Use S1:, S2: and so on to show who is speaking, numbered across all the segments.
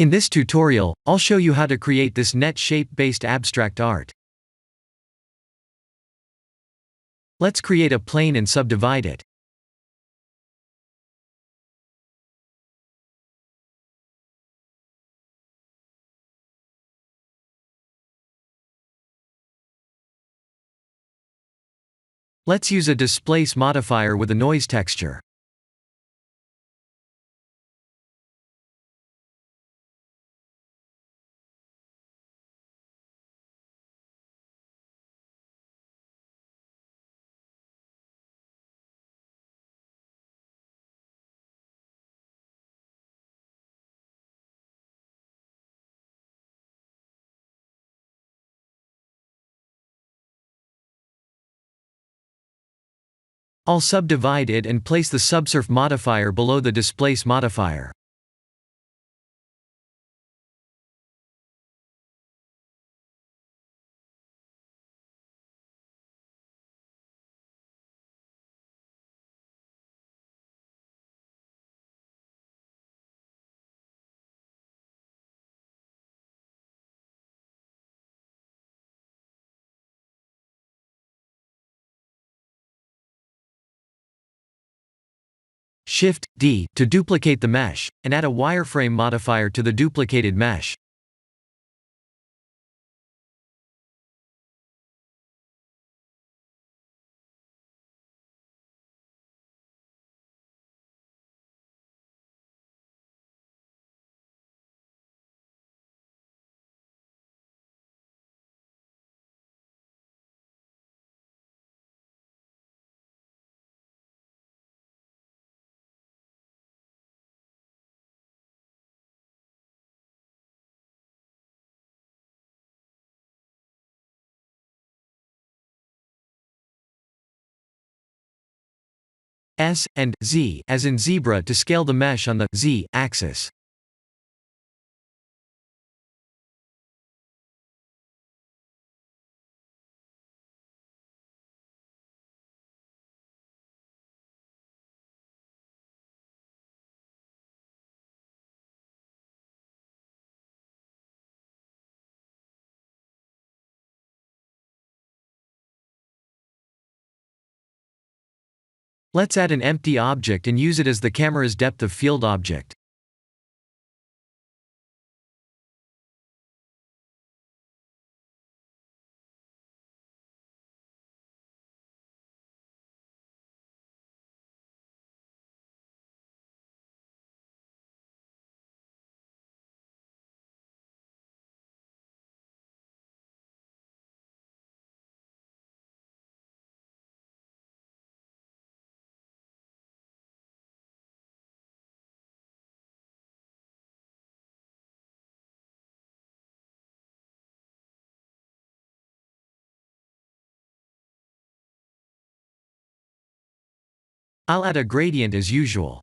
S1: In this tutorial, I'll show you how to create this net shape-based abstract art. Let's create a plane and subdivide it. Let's use a displace modifier with a noise texture. I'll subdivide it and place the subsurf modifier below the displace modifier. Shift-D to duplicate the mesh, and add a wireframe modifier to the duplicated mesh. S and Z as in zebra to scale the mesh on the Z axis. Let's add an empty object and use it as the camera's depth of field object. I'll add a gradient as usual.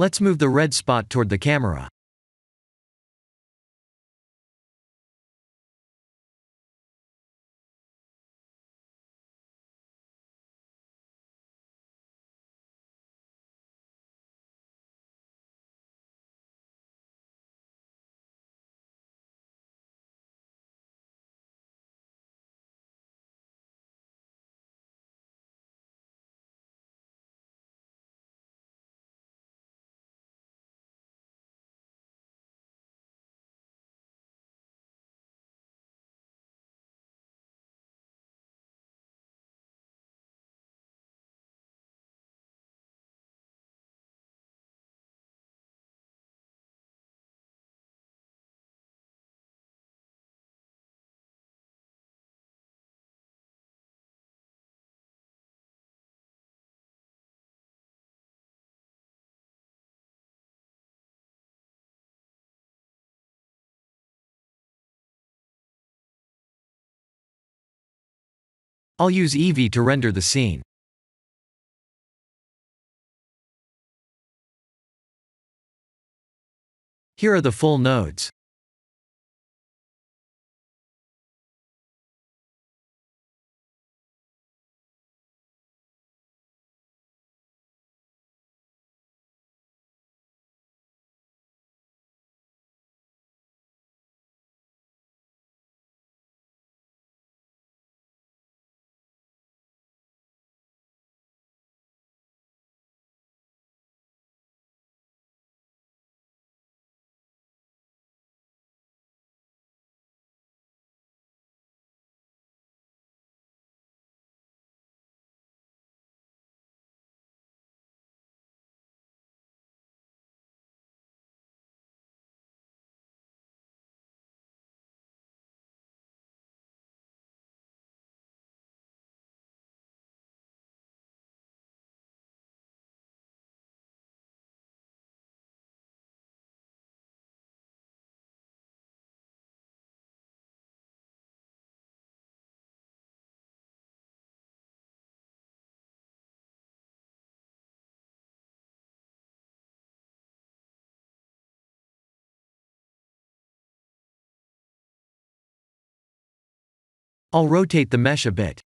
S1: Let's move the red spot toward the camera. I'll use Eevee to render the scene. Here are the full nodes. I'll rotate the mesh a bit.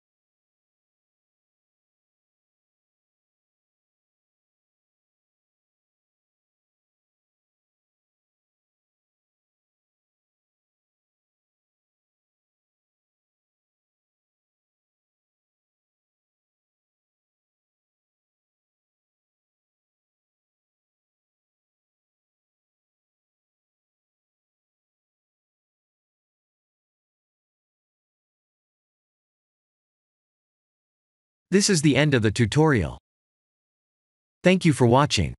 S1: This is the end of the tutorial. Thank you for watching.